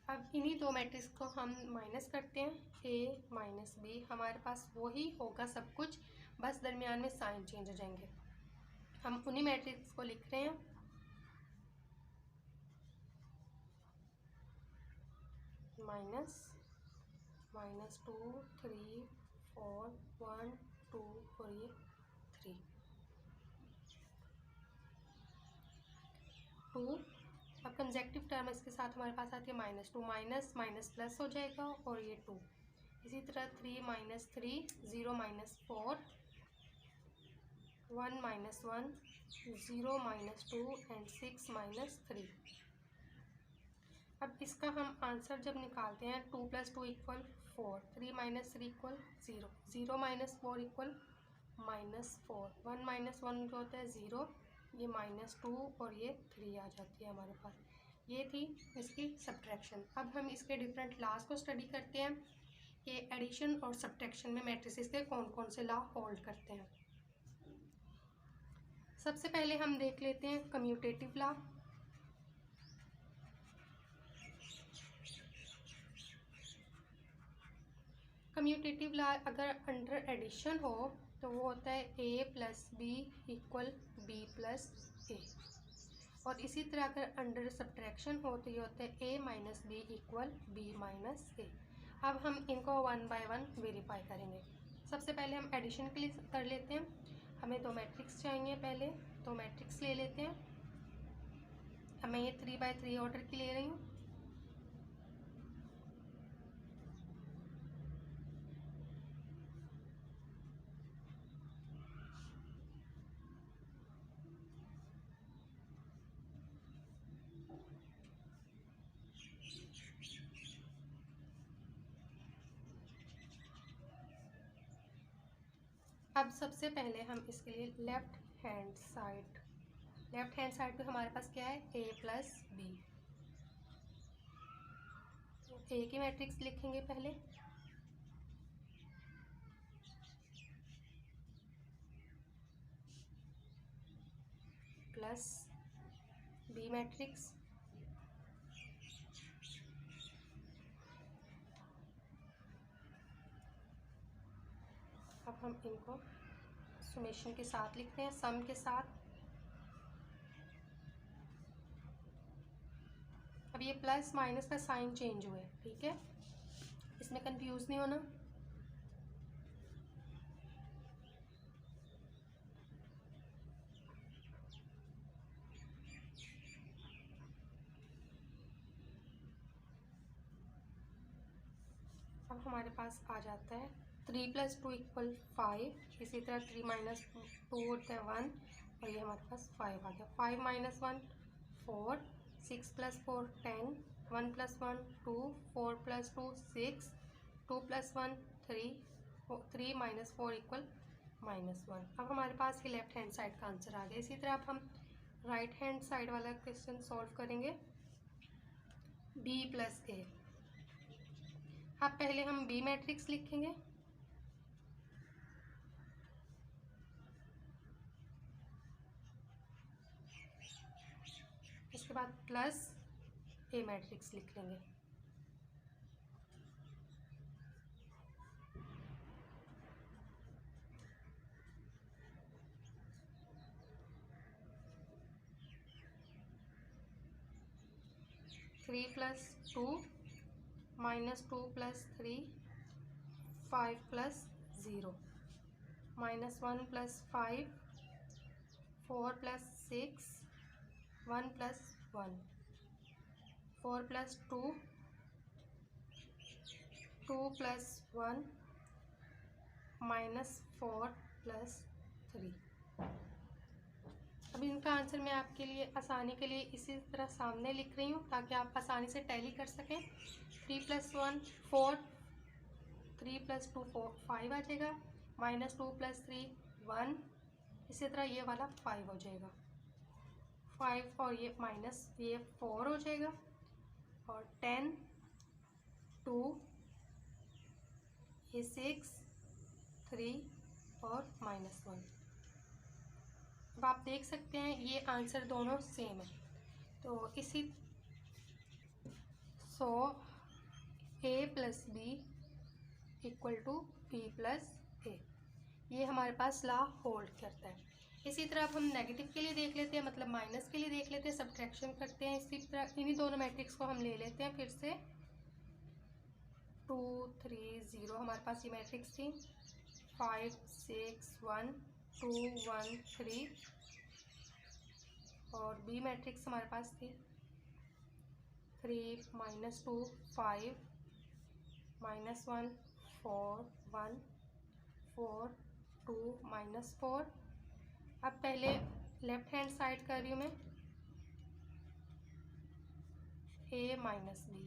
अब इन्हीं दो मैट्रिक्स को हम माइनस करते हैं, a माइनस बी, हमारे पास वही होगा सब कुछ, बस दरमियान में साइन चेंज हो जाएंगे। हम उन्हीं मैट्रिक्स को लिख रहे हैं, माइनस माइनस 2 3 4 1 2 और ये 3 2। अब कंजेक्टिव टर्म इसके साथ हमारे पास आती है -2, माइनस माइनस प्लस हो जाएगा और ये 2। इसी तरह 3 minus 3 0 minus 4 1 minus 1 0 minus 2 and 6 minus 3। अब इसका हम आंसर जब निकालते हैं 2 + 2 = 4, 3 माइनस 3 = 0, 0 माइनस 4 = -4, 1 माइनस 1 जो होता है 0, ये -2 और ये 3 आ जाती है हमारे पास। ये थी इसकी सब्ट्रैक्शन। अब हम इसके डिफरेंट लॉज को स्टडी करते हैं कि एडिशन और सब्ट्रैक्शन में मैट्रिसेस के कौन कौन से लॉ होल्ड करते हैं। सबसे पहले हम देख लेते हैं कम्यूटेटिव लॉ। कम्यूटेटिव लॉ अगर अंडर एडिशन हो तो वो होता है a + b = b + a, और इसी तरह अगर अंडर सब्ट्रैक्शन हो तो ये होता है a - b = b - a। अब हम इनको 1 बाय 1 वेरीफाई करेंगे। सबसे पहले हम एडिशन के लिए कर लेते हैं। हमें दो मैट्रिक्स चाहिए, पहले दो मैट्रिक्स ले लेते हैं। अब मैं ये 3 बाय 3 ऑर्डर की ले रही हूँ। अब सबसे पहले हम इसके लिए लेफ्ट हैंड साइड पे हमारे पास क्या है, a + b। a की मैट्रिक्स लिखेंगे पहले, प्लस b मैट्रिक्स, अब हम इनको सुमेशन के साथ लिखते हैं, सम के साथ। अब ये प्लस माइनस का साइन चेंज हुआ है, ठीक है, इसमें कंफ्यूज नहीं होना। अब हमारे पास आ जाता है 3 + 2 = 5, इसी तरह 3 - 2 होता है 1, और ये हमारे पास 5 आ गया। 5 - 1 4, 6 + 4 10, 1 + 1 2, 4 + 2 6, 2 + 1 3, 3 - 4 = -1। अब हमारे पास ये लेफ्ट हैंड साइड का आंसर आ गया। इसी तरह अब हम राइट हैंड साइड वाला क्वेश्चन सॉल्व करेंगे, b + a। अब पहले हम b मैट्रिक्स लिखेंगे, इसके बाद प्लस a मैट्रिक्स लिख लेंगे। थ्री + 2 -2 + 3 5 + 0 -1 + 5 4 + 6 1 + 1 4 + 2 2 + 1 -4 + 3। अब इनका आंसर मैं आपके लिए आसानी के लिए इसी तरह सामने लिख रही हूँ ताकि आप आसानी से टैली कर सकें। 3 + 1 4, 3 + 2 4 5 आ जाएगा, -2 + 3 1, इसी तरह ये वाला 5 हो जाएगा, 5 और ये माइनस ये 4 हो जाएगा, और 10 2 ये 6 3 और -1। अब आप देख सकते हैं ये आंसर दोनों सेम है। तो इसी so A plus B equal to B plus A, ये हमारे पास लॉ होल्ड करता है। इसी तरह अब हम नेगेटिव के लिए देख लेते हैं, मतलब माइनस के लिए देख लेते हैं, सब्ट्रैक्शन करते हैं। इसी तरह इन्हीं दोनों मैट्रिक्स को हम ले लेते हैं फिर से। 2 3 0 हमारे पास ये मैट्रिक्स थी, 5 6 1 2 1 3, और बी मैट्रिक्स हमारे पास थी 3 -2 5 -1 4 1 4 2 -4। अब पहले लेफ्ट हैंड साइड कर रही हूँ मैं, ए माइनस बी,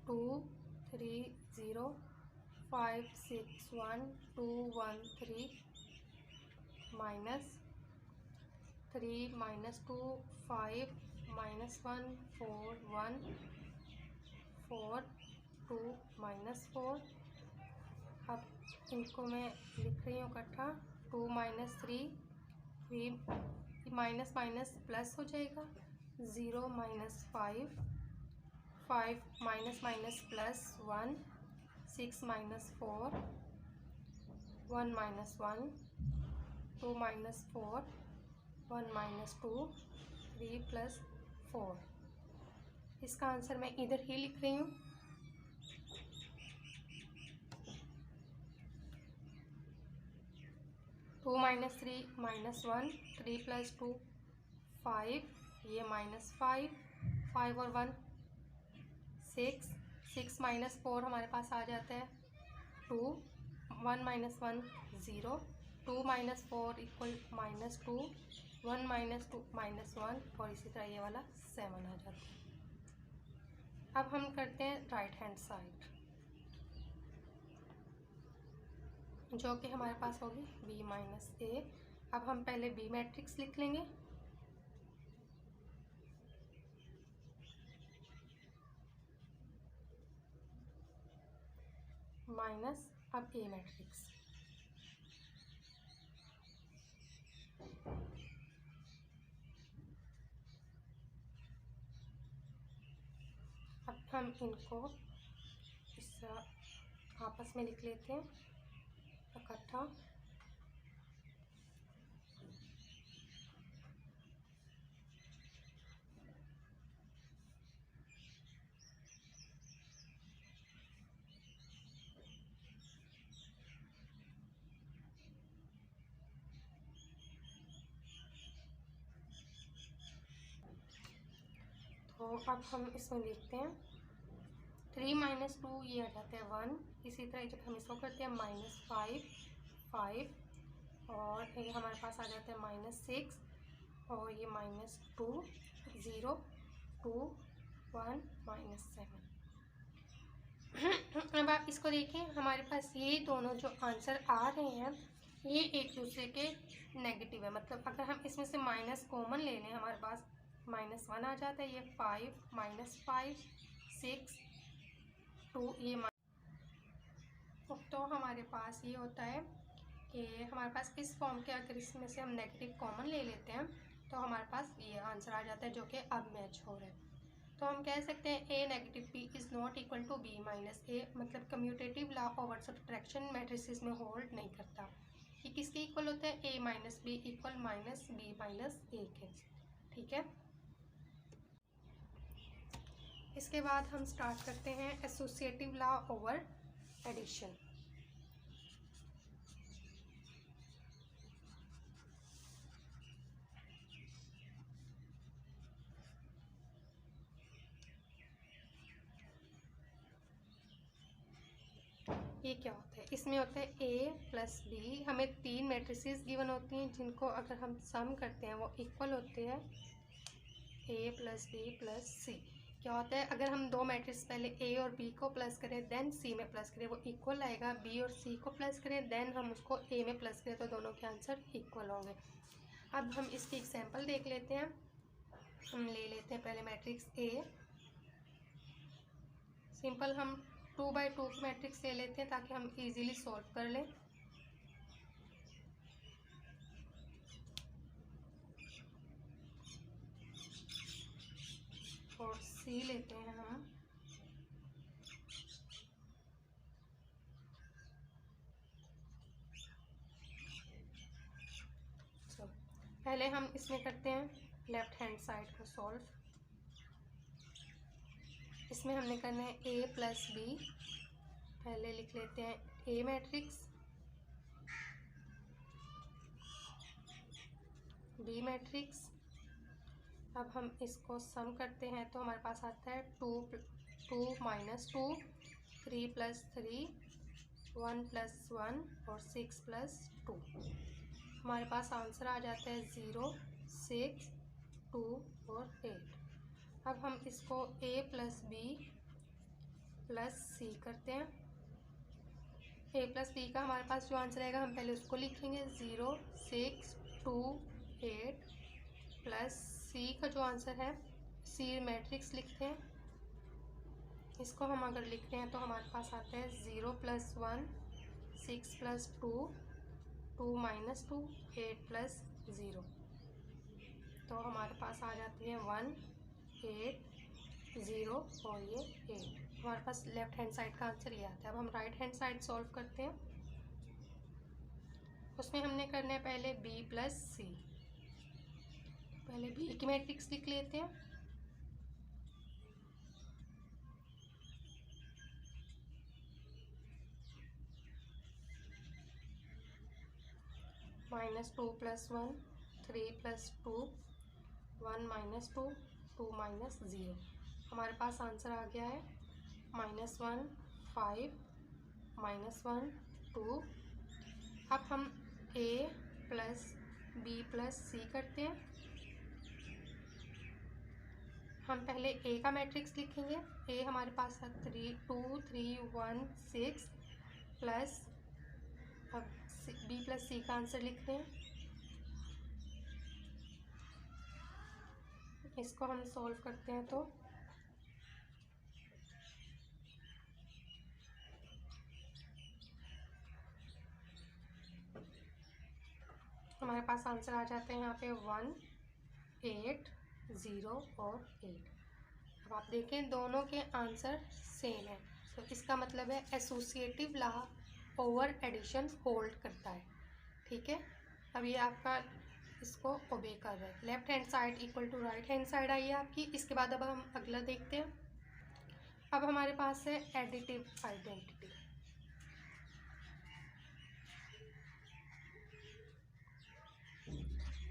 2 3 0 5 6 1 2 1 3 माइनस 3 -2 5 -1 4 1 4 2 -4। अब इनको मैं लिख रही हूँ इकट्ठा, 2 -3 3 माइनस माइनस प्लस हो जाएगा, 0 -5 5 माइनस माइनस प्लस 1 6 -4 1 -1 2 -4 1 -2 3 + 4। इसका आंसर मैं इधर ही लिख रही हूँ। टू -3 -1 3 + 2 5, ये -5 5 और 1 6 6 -4 हमारे पास आ जाता है 2 1 -1 0 2 -4 = -2 1 -2 -1, और इसी तरह ये वाला 7 आ जाता है। अब हम करते हैं राइट हैंड साइड, जो कि हमारे पास होगी b - a। अब हम पहले b मैट्रिक्स लिख लेंगे, माइनस अब a मैट्रिक्स, अब हम इनको इस आपस में लिख लेते हैं इकट्ठा। तो अब हम इसमें लिखते हैं 3 - 2, ये आ जाता है 1। इसी तरह जब हम इसको करते हैं -5 5, और ये हमारे पास आ जाता है -6, और ये -2 0 2 1 -7। अब आप इसको देखें, हमारे पास ये दोनों जो आंसर आ रहे हैं ये एक दूसरे के नेगेटिव है। मतलब अगर हम इसमें से माइनस कॉमन ले लें, हमारे पास -1 आ जाता है, ये 5 -5 6 2, ये तो हमारे पास ये होता है कि हमारे पास इस फॉर्म के अगर इसमें से हम नेगेटिव कॉमन ले लेते हैं तो हमारे पास ये आंसर आ जाता है, जो कि अब मैच हो रहा है। तो हम कह सकते हैं a - b is not equal to b - a, मतलब commutative law over subtraction matrices में होल्ड नहीं करता। ये किसके इक्वल होता है, a - b = -b - a के। ठीक है, इसके बाद हम स्टार्ट करते हैं एसोसिएटिव लॉ ओवर एडिशन। ये क्या होता है, इसमें होता है a + b। हमें 3 मैट्रिसेस गिवन होती हैं जिनको अगर हम सम करते हैं वो इक्वल होते हैं a + b + c। क्या होता है, अगर हम दो मैट्रिक्स पहले a और b को प्लस करें देन c में प्लस करें, वो इक्वल आएगा। b और c को प्लस करें देन हम उसको a में प्लस करें, तो दोनों के आंसर इक्वल होंगे। अब हम इसकी एग्जांपल देख लेते हैं। हम ले लेते हैं पहले मैट्रिक्स a, सिंपल हम 2/2 की मैट्रिक्स ले लेते हैं ताकि हम इजीली सॉल्व कर लें। सी लेते हैं हम। पहले हम इसमें करते हैं लेफ्ट हैंड साइड को सॉल्व। इसमें हमने करना है a प्लस बी। पहले लिख लेते हैं a मैट्रिक्स, b मैट्रिक्स। अब हम इसको सम करते हैं तो हमारे पास आता है 2 माइनस 2, 3 प्लस 3, 1 प्लस 1 और 6 प्लस 2। हमारे पास आंसर आ जाता है 0, 6, 2 और 8। अब हम इसको a प्लस बी प्लस सी करते हैं। a प्लस बी का हमारे पास जो आंसर आएगा हम पहले उसको लिखेंगे 0, 6, 2, 8 प्लस सी का जो आंसर है सी मैट्रिक्स लिखते हैं। इसको हम अगर लिखते हैं तो हमारे पास आता है 0 प्लस 1, 6 प्लस 2, 2 माइनस 2, 8 प्लस 0। तो हमारे पास आ जाती है 1, 8, 0 और ये 8। हमारे पास लेफ्ट हैंड साइड का आंसर ये आता है। अब हम राइट हैंड साइड सॉल्व करते हैं। उसमें हमने करना है पहले b प्लस सी। पहले b की मैट्रिक्स लिख लेते हैं। -2 + 1, 3 + 2, 1 - 2, 2 - 0। हमारे पास आंसर आ गया है -1, 5, -1, 2। अब हम a प्लस b प्लस सी करते हैं। हम पहले a का मैट्रिक्स लिखेंगे। a हमारे पास है 3, 2, 3, 1, 6 प्लस, अब b प्लस सी का आंसर लिखते हैं। इसको हम सॉल्व करते हैं तो हमारे पास आंसर आ जाते हैं यहाँ पे 1, 8, 0 और 8। अब आप देखें दोनों के आंसर सेम है, तो इसका मतलब है associative law over addition hold करता है। ठीक है, अब ये आपका इसको ओबे कर रहा है। Left hand side equal to right hand side आई है आपकी। इसके बाद अब हम अगला देखते हैं। अब हमारे पास है एडिटिव आइडेंटिटी।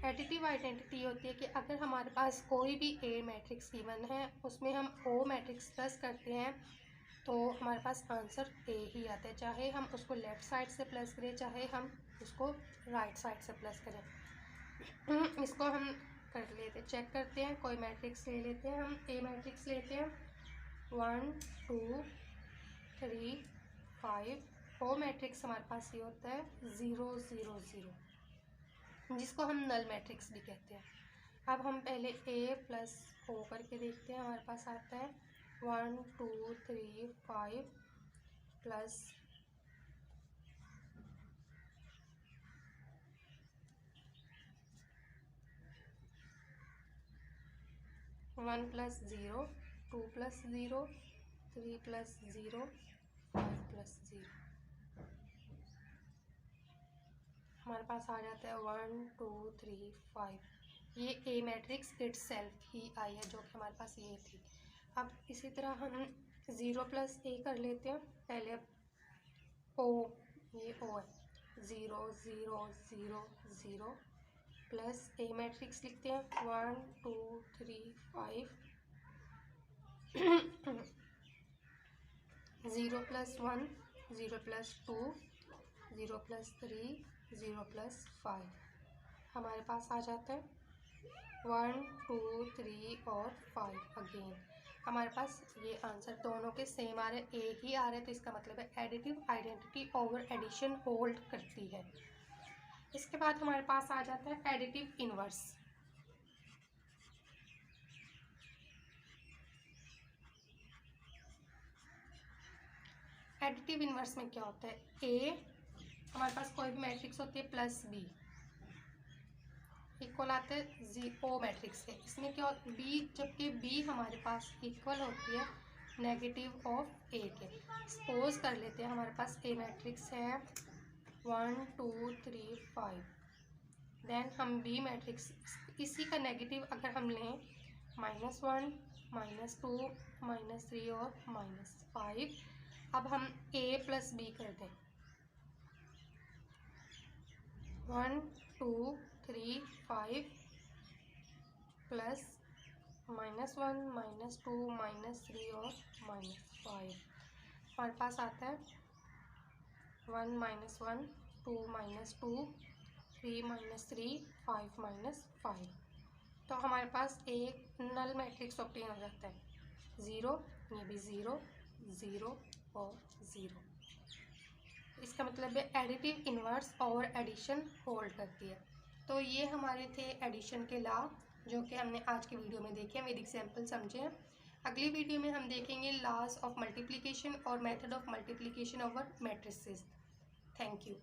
एडिटिव आइडेंटिटी होती है कि अगर हमारे पास कोई भी ए मैट्रिक्स गिवन है उसमें हम ओ मैट्रिक्स प्लस करते हैं तो हमारे पास आंसर ए ही आता है, चाहे हम उसको लेफ़्ट साइड से प्लस करें चाहे हम उसको राइट साइड से प्लस करें। इसको हम कर लेते चेक करते हैं। कोई मैट्रिक्स ले लेते हैं, हम ए मैट्रिक्स लेते हैं 1, 2, 3, 5। ओ मैट्रिक्स हमारे पास ये होता है 0, 0, 0, जिसको हम नल मैट्रिक्स भी कहते हैं। अब हम पहले a प्लस ओ करके देखते हैं। हमारे पास आता है 1, 2, 3, 5 plus 1 plus 0, 2 plus 0, 3 plus 0, 5 plus 0। हमारे पास आ जाता है 1, 2, 3, 5। ये ए मैट्रिक्स इटसेल्फ ही आई है जो कि हमारे पास ये थी। अब इसी तरह हम 0 प्लस ए कर लेते हैं। पहले ओ, ये ओ है 0, 0, 0, 0 प्लस ए मैट्रिक्स लिखते हैं 1, 2, 3, 5। 0 प्लस 1, 0 प्लस 2, 0 प्लस 3, 0 प्लस 5। हमारे पास आ जाता है 1, 2, 3 और 5 अगेन। हमारे पास ये आंसर दोनों के सेम आ रहे, ए ही आ रहे, तो इसका मतलब है additive identity over addition hold करती है। इसके बाद हमारे पास आ जाता है एडिटिव इनवर्स। एडिटिव इनवर्स में क्या होता है, ए हमारे पास कोई भी मैट्रिक्स होती है प्लस बी, इक्वल आते हैं ओ मैट्रिक्स के। इसमें क्या बी, जबकि बी हमारे पास इक्वल होती है नेगेटिव ऑफ ए के। सपोज कर लेते हैं हमारे पास ए मैट्रिक्स है 1 2 3 5, देन हम बी मैट्रिक्स इसी का नेगेटिव अगर हम लें -1 -2 -3 और -5। अब हम a प्लस बी कर दें 1 2 3 5 प्लस -1 -2 -3 और -5। हमारे पास आता है 1 -1 2 -2 3 -3 5 -5। तो हमारे पास एक नल मैट्रिक्स ऑब्टेन हो जाता है 0, ये भी 0 0 और 0। इसका मतलब है एडिटिव इन्वर्स और एडिशन होल्ड करती है। तो ये हमारे थे एडिशन के लॉ जो कि हमने आज के वीडियो में देखे हैं, विद एग्जांपल समझे। अगली वीडियो में हम देखेंगे लॉज ऑफ मल्टीप्लिकेशन और method of multiplication over matrices. Thank you.